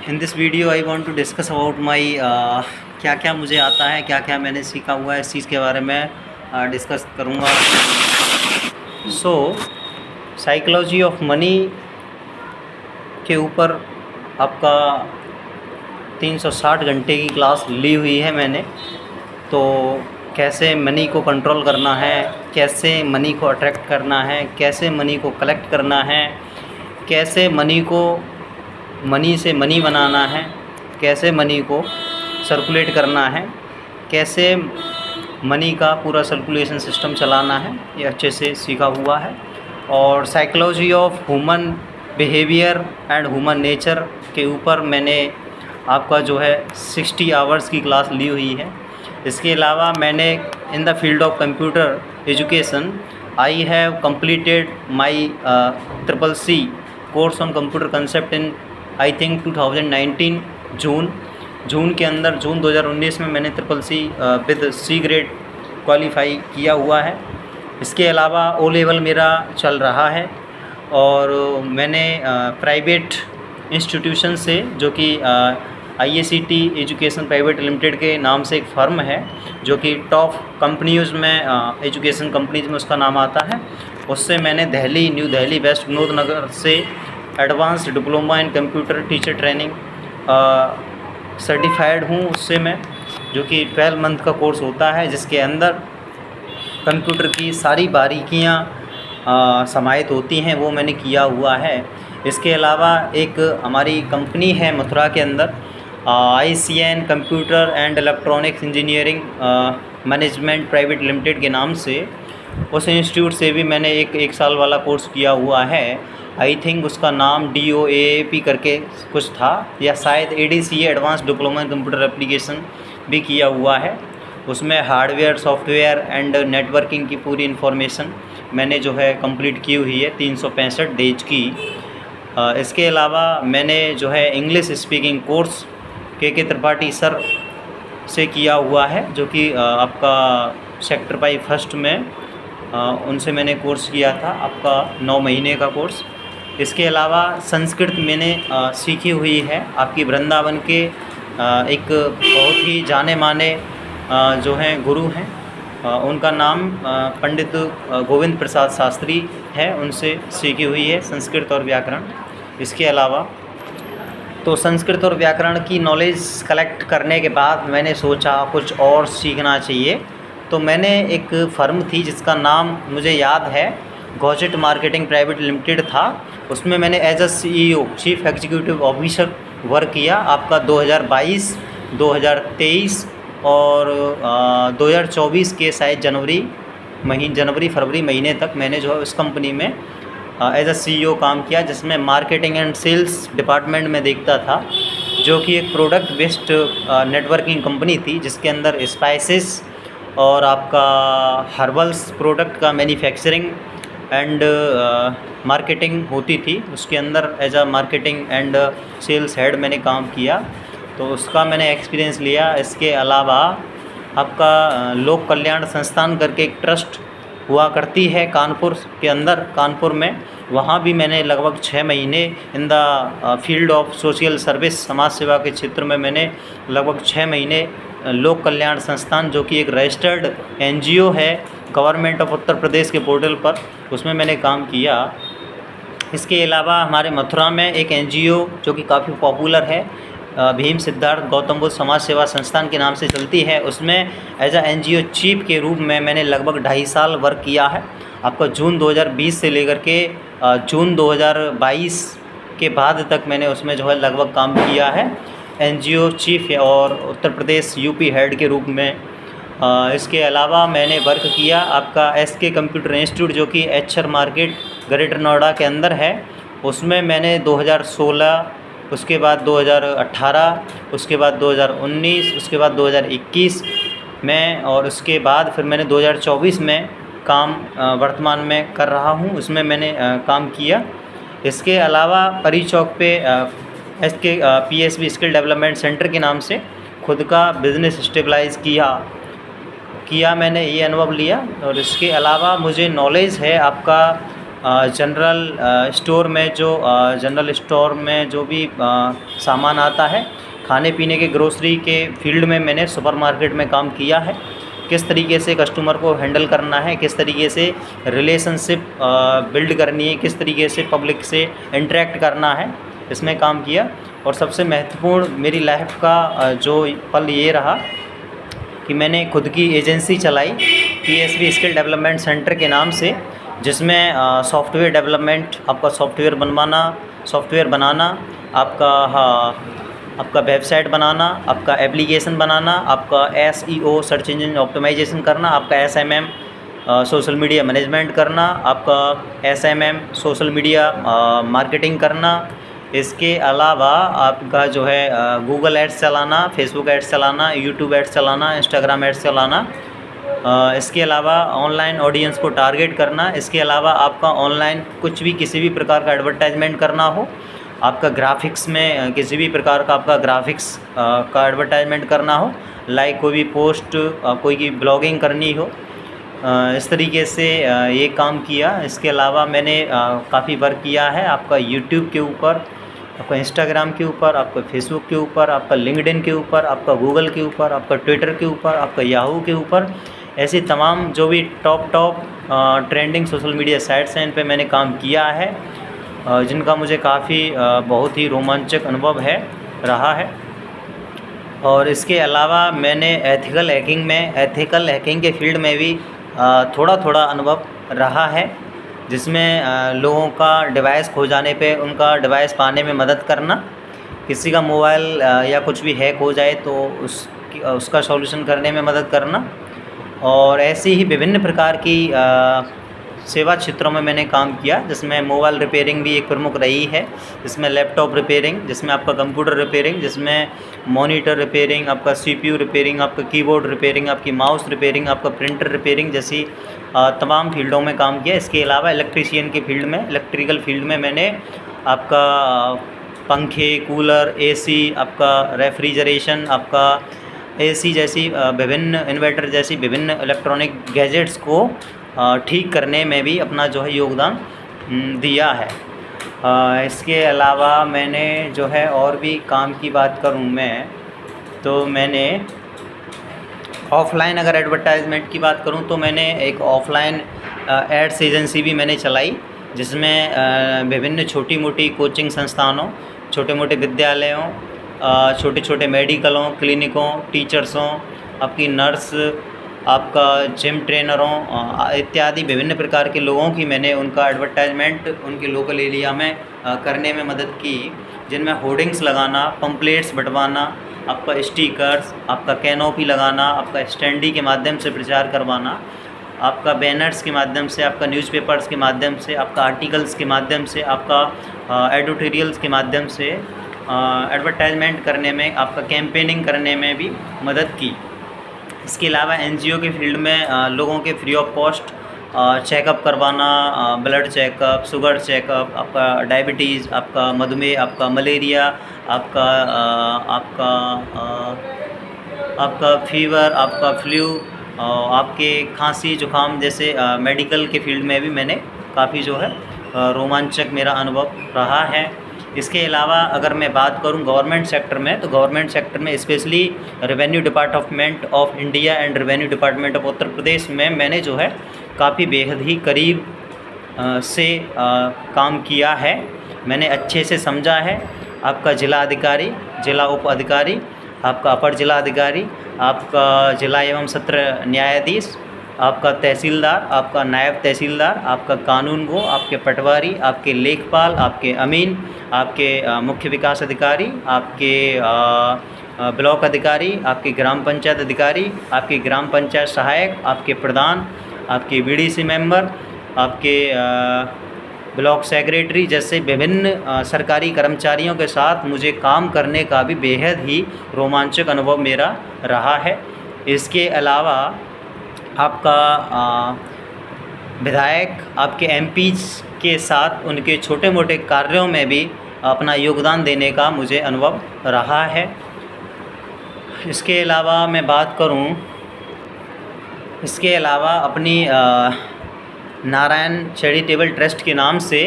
In this video I want to discuss about my क्या क्या मुझे आता है, क्या क्या मैंने सीखा हुआ है, इस चीज़ के बारे में डिस्कस करूँगा। सो साइकोलॉजी ऑफ मनी के ऊपर आपका 360 घंटे की क्लास ली हुई है मैंने। तो कैसे मनी को कंट्रोल करना है, कैसे मनी को अट्रैक्ट करना है, कैसे मनी को कलेक्ट करना है, कैसे मनी से मनी बनाना है, कैसे मनी को सर्कुलेट करना है, कैसे मनी का पूरा सर्कुलेशन सिस्टम चलाना है, ये अच्छे से सीखा हुआ है। और psychology of human behaviour and human nature के ऊपर मैंने आपका जो है 60 आवर्स की क्लास ली हुई है। इसके अलावा मैंने in the field of computer education I have completed my CCC course on computer concept in I think 2019 June के अंदर, जून 2019 में मैंने CCC with C grade qualify किया हुआ है। इसके अलावा ओ लेवल मेरा चल रहा है और मैंने प्राइवेट इंस्टीट्यूशन से, जो कि IACT एजुकेशन प्राइवेट लिमिटेड के नाम से एक फ़र्म है, जो कि टॉप कंपनीज़ में एजुकेशन कंपनीज़ में उसका नाम आता है, उससे मैंने न्यू दिल्ली वेस्ट विनोद नगर से advanced diploma in computer teacher training certified हूँ। उससे मैं, जो कि 12 मंथ का कोर्स होता है, जिसके अंदर कंप्यूटर की सारी बारीकियाँ समाहित होती हैं, वो मैंने किया हुआ है। इसके अलावा एक हमारी कंपनी है मथुरा के अंदर, ICN computer and electronics engineering management private limited के नाम से, उस इंस्टीट्यूट से भी मैंने एक साल वाला कोर्स किया हुआ है। आई थिंक उसका नाम DOAAP करके कुछ था, या शायद ADCA advance diploma in computer application भी किया हुआ है। उसमें हार्डवेयर, सॉफ्टवेयर एंड नेटवर्किंग की पूरी इन्फॉर्मेशन मैंने जो है कंप्लीट की हुई है 365 डेज की। इसके अलावा मैंने जो है इंग्लिश स्पीकिंग कोर्स के त्रिपाठी सर से किया हुआ है, जो कि आपका सेक्टर 5 फर्स्ट में उनसे मैंने कोर्स किया था, आपका 9 महीने का कोर्स। इसके अलावा संस्कृत मैंने सीखी हुई है, आपकी वृंदावन के एक बहुत ही जाने माने जो हैं गुरु हैं, उनका नाम पंडित गोविंद प्रसाद शास्त्री है, उनसे सीखी हुई है संस्कृत और व्याकरण। इसके अलावा तो संस्कृत और व्याकरण की नॉलेज कलेक्ट करने के बाद मैंने सोचा कुछ और सीखना चाहिए। तो मैंने एक फ़र्म थी जिसका नाम मुझे याद है, गॉजेट मार्केटिंग प्राइवेट लिमिटेड था, उसमें मैंने as a CEO chief executive officer work किया, आपका 2022, 2023 और 2024 के शायद जनवरी फरवरी महीने तक मैंने जो है उस कंपनी में एज अ CEO काम किया, जिसमें मार्केटिंग एंड सेल्स डिपार्टमेंट में देखता था, जो कि एक प्रोडक्ट बेस्ड नेटवर्किंग कंपनी थी, जिसके अंदर स्पाइसेस और आपका हर्बल्स प्रोडक्ट का मैन्युफैक्चरिंग एंड मार्केटिंग होती थी। उसके अंदर as a marketing and sales head मैंने काम किया, तो उसका मैंने एक्सपीरियंस लिया। इसके अलावा आपका लोक कल्याण संस्थान करके एक ट्रस्ट हुआ करती है कानपुर के अंदर, कानपुर में, वहाँ भी मैंने लगभग 6 महीने इन the field of social service, समाज सेवा के क्षेत्र में मैंने लगभग 6 महीने लोक कल्याण संस्थान, जो कि एक रजिस्टर्ड NGO है गवर्नमेंट ऑफ उत्तर प्रदेश के पोर्टल पर, उसमें मैंने काम किया। इसके अलावा हमारे मथुरा में एक NGO जो कि काफ़ी पॉपुलर है, भीम सिद्धार्थ गौतम बुद्ध समाज सेवा संस्थान के नाम से चलती है, उसमें एज अ NGO चीफ के रूप में मैंने लगभग 2.5 साल वर्क किया है। आपका जून 2020 से लेकर के जून 2022 के बाद तक मैंने उसमें जो है लगभग काम किया है NGO चीफ और उत्तर प्रदेश UP हेड के रूप में। इसके अलावा मैंने वर्क किया आपका SK कंप्यूटर इंस्टीट्यूट, जो कि HR मार्केट ग्रेटर नोएडा के अंदर है, उसमें मैंने 2016, उसके बाद 2018, उसके बाद 2019, उसके बाद 2021 में, और उसके बाद फिर मैंने 2024 में काम वर्तमान में कर रहा हूँ, उसमें मैंने काम किया। इसके अलावा परी चौक पे SK PSB skill development centre के नाम से खुद का बिज़नेस स्टेबलाइज़ किया मैंने, ये अनुभव लिया। और इसके अलावा मुझे नॉलेज है आपका जनरल स्टोर में जो भी सामान आता है, खाने पीने के ग्रोसरी के फील्ड में मैंने सुपरमार्केट में काम किया है। किस तरीके से कस्टमर को हैंडल करना है, किस तरीके से रिलेशनशिप बिल्ड करनी है, किस तरीके से पब्लिक से इंटरेक्ट करना है, इसमें काम किया। और सबसे महत्वपूर्ण मेरी लाइफ का जो पल ये रहा कि मैंने खुद की एजेंसी चलाई PSV स्किल डेवलपमेंट सेंटर के नाम से, जिसमें सॉफ्टवेयर डेवलपमेंट, आपका सॉफ्टवेयर बनाना, आपका वेबसाइट बनाना, आपका एप्लीकेशन बनाना, आपका SEO सर्च इंजन ऑप्टिमाइजेशन करना, आपका SMM सोशल मीडिया मैनेजमेंट करना, आपका SMM सोशल मीडिया मार्केटिंग करना। इसके अलावा आपका जो है गूगल एड्स चलाना, फेसबुक एड्स चलाना, यूट्यूब एड्स चलाना, इंस्टाग्राम एड्स चलाना। इसके अलावा ऑनलाइन ऑडियंस को टारगेट करना। इसके अलावा आपका ऑनलाइन कुछ भी किसी भी प्रकार का एडवर्टाइजमेंट करना हो, आपका ग्राफिक्स में किसी भी प्रकार का आपका ग्राफिक्स का एडवर्टाइजमेंट करना हो, लाइक कोई भी पोस्ट, कोई की ब्लॉगिंग करनी हो, इस तरीके से ये काम किया। इसके अलावा मैंने काफ़ी वर्क किया है आपका यूट्यूब के ऊपर, आपका इंस्टाग्राम के ऊपर, आपका फेसबुक के ऊपर, आपका लिंक्डइन के ऊपर, आपका गूगल के ऊपर, आपका ट्विटर के ऊपर, आपका याहू के ऊपर। ऐसी तमाम जो भी top trending social media sites हैं, इन पे मैंने काम किया है, जिनका मुझे काफ़ी बहुत ही रोमांचक अनुभव रहा है। और इसके अलावा मैंने एथिकल हैकिंग के फील्ड में भी थोड़ा अनुभव रहा है, जिसमें लोगों का डिवाइस खो जाने पे उनका डिवाइस पाने में मदद करना, किसी का मोबाइल या कुछ भी हैक हो जाए तो उसका सॉल्यूशन करने में मदद करना। और ऐसी ही विभिन्न प्रकार की सेवा क्षेत्रों में मैंने काम किया, जिसमें मोबाइल रिपेयरिंग भी एक प्रमुख रही है, जिसमें लैपटॉप रिपेयरिंग, जिसमें आपका कंप्यूटर रिपेयरिंग, जिसमें मॉनिटर रिपेयरिंग, आपका CPU रिपेयरिंग, आपका कीबोर्ड रिपेयरिंग, आपकी माउस रिपेयरिंग, आपका प्रिंटर रिपेयरिंग जैसी तमाम फील्डों में काम किया। इसके अलावा इलेक्ट्रीशियन के फील्ड में, इलेक्ट्रिकल फील्ड में मैंने आपका पंखे, कूलर, AC, आपका रेफ्रिजरेशन, आपका AC जैसी विभिन्न इन्वर्टर जैसी विभिन्न इलेक्ट्रॉनिक गैजेट्स को ठीक करने में भी अपना जो है योगदान दिया है। इसके अलावा मैंने जो है और भी काम की बात करूं मैं, तो मैंने ऑफ़लाइन अगर एडवर्टाइजमेंट की बात करूं तो मैंने एक ऑफ़लाइन एड्स एजेंसी भी मैंने चलाई, जिसमें विभिन्न छोटी मोटी कोचिंग संस्थानों, छोटे मोटे विद्यालयों, छोटे छोटे मेडिकलों, क्लिनिकों, टीचर्सों, आपकी नर्स, आपका जिम ट्रेनरों इत्यादि विभिन्न प्रकार के लोगों की मैंने उनका एडवर्टाइजमेंट उनके लोकल एरिया में करने में मदद की, जिनमें होर्डिंग्स लगाना, पम्पलेट्स बंटवाना, आपका स्टिकर्स, आपका कैनोपी लगाना, आपका स्टैंडी के माध्यम से प्रचार करवाना, आपका बैनर्स के माध्यम से, आपका न्यूज़पेपर्स के माध्यम से, आपका आर्टिकल्स के माध्यम से, आपका एडिटोरियल्स के माध्यम से एडवर्टाइजमेंट करने में, आपका कैंपेनिंग करने में भी मदद की। इसके अलावा NGO के फील्ड में लोगों के फ्री ऑफ कॉस्ट चेकअप करवाना, ब्लड चेकअप, शुगर चेकअप, आपका डायबिटीज़, आपका मधुमेह, आपका मलेरिया, आपका फीवर, आपका फ्लू, आपके खांसी जुकाम जैसे मेडिकल के फील्ड में भी मैंने काफ़ी जो है रोमांचक मेरा अनुभव रहा है। इसके अलावा अगर मैं बात करूं गवर्नमेंट सेक्टर में, तो गवर्नमेंट सेक्टर में specially revenue department of India and revenue department of Uttar Pradesh में मैंने जो है काफ़ी बेहद ही करीब से काम किया है। मैंने अच्छे से समझा है। आपका जिला अधिकारी, जिला उप अधिकारी, आपका अपर जिला अधिकारी, आपका जिला एवं सत्र न्यायाधीश, आपका तहसीलदार, आपका नायब तहसीलदार, आपका कानूनगो, आपके पटवारी, आपके लेखपाल, आपके अमीन, आपके मुख्य विकास अधिकारी, आपके ब्लॉक अधिकारी, आपके ग्राम पंचायत अधिकारी, आपके ग्राम पंचायत सहायक, आपके प्रधान, आपके BDC मेंबर, आपके ब्लॉक सेक्रेटरी जैसे विभिन्न सरकारी कर्मचारियों के साथ मुझे काम करने का भी बेहद ही रोमांचक अनुभव मेरा रहा है। इसके अलावा आपका विधायक, आपके MPs के साथ उनके छोटे मोटे कार्यों में भी अपना योगदान देने का मुझे अनुभव रहा है। इसके अलावा मैं बात करूं, इसके अलावा अपनी नारायण चैरिटेबल ट्रस्ट के नाम से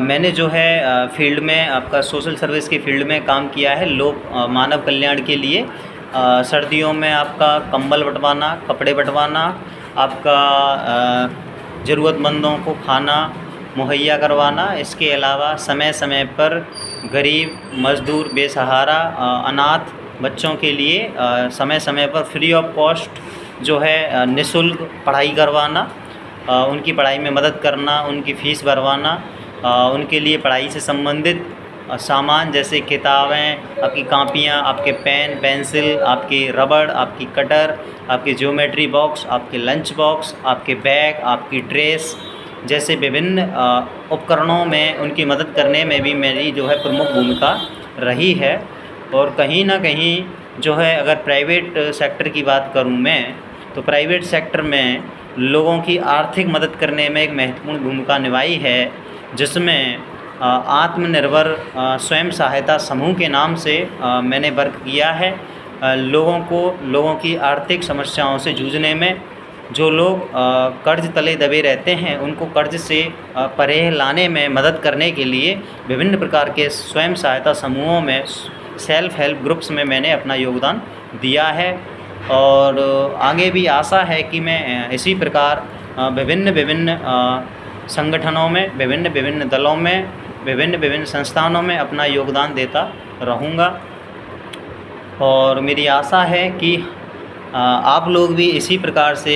मैंने जो है फील्ड में आपका सोशल सर्विस के फील्ड में काम किया है लोक मानव कल्याण के लिए। सर्दियों में आपका कंबल बँटवाना, कपड़े बँटवाना, आपका ज़रूरतमंदों को खाना मुहैया करवाना। इसके अलावा समय समय पर गरीब, मज़दूर, बेसहारा, अनाथ बच्चों के लिए समय समय पर फ्री ऑफ कॉस्ट जो है निःशुल्क पढ़ाई करवाना, उनकी पढ़ाई में मदद करना, उनकी फ़ीस भरवाना, उनके लिए पढ़ाई से संबंधित सामान जैसे किताबें, आपकी कापियाँ, आपके पेन, पेंसिल, आपकी रबड़, आपकी कटर, आपके ज्योमेट्री बॉक्स, आपके लंच बॉक्स, आपके बैग, आपकी ड्रेस जैसे विभिन्न उपकरणों में उनकी मदद करने में भी मेरी जो है प्रमुख भूमिका रही है। और कहीं ना कहीं जो है अगर प्राइवेट सेक्टर की बात करूं मैं, तो प्राइवेट सेक्टर में लोगों की आर्थिक मदद करने में एक महत्वपूर्ण भूमिका निभाई है, जिसमें आत्मनिर्भर स्वयं सहायता समूह के नाम से मैंने वर्क किया है। लोगों की आर्थिक समस्याओं से जूझने में, जो लोग कर्ज तले दबे रहते हैं उनको कर्ज से परे लाने में मदद करने के लिए विभिन्न प्रकार के स्वयं सहायता समूहों में, सेल्फ हेल्प ग्रुप्स में मैंने अपना योगदान दिया है। और आगे भी आशा है कि मैं इसी प्रकार विभिन्न संगठनों में, विभिन्न दलों में, विभिन्न संस्थानों में अपना योगदान देता रहूँगा। और मेरी आशा है कि आप लोग भी इसी प्रकार से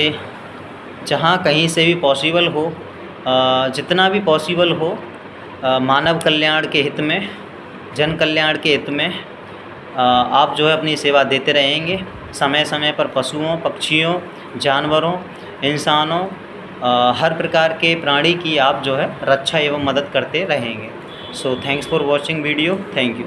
जहाँ कहीं से भी पॉसिबल हो, जितना भी पॉसिबल हो, मानव कल्याण के हित में, जन कल्याण के हित में आप जो है अपनी सेवा देते रहेंगे। समय समय पर पशुओं, पक्षियों, जानवरों, इंसानों, हर प्रकार के प्राणी की आप जो है रक्षा एवं मदद करते रहेंगे। So thanks for watching video. Thank you.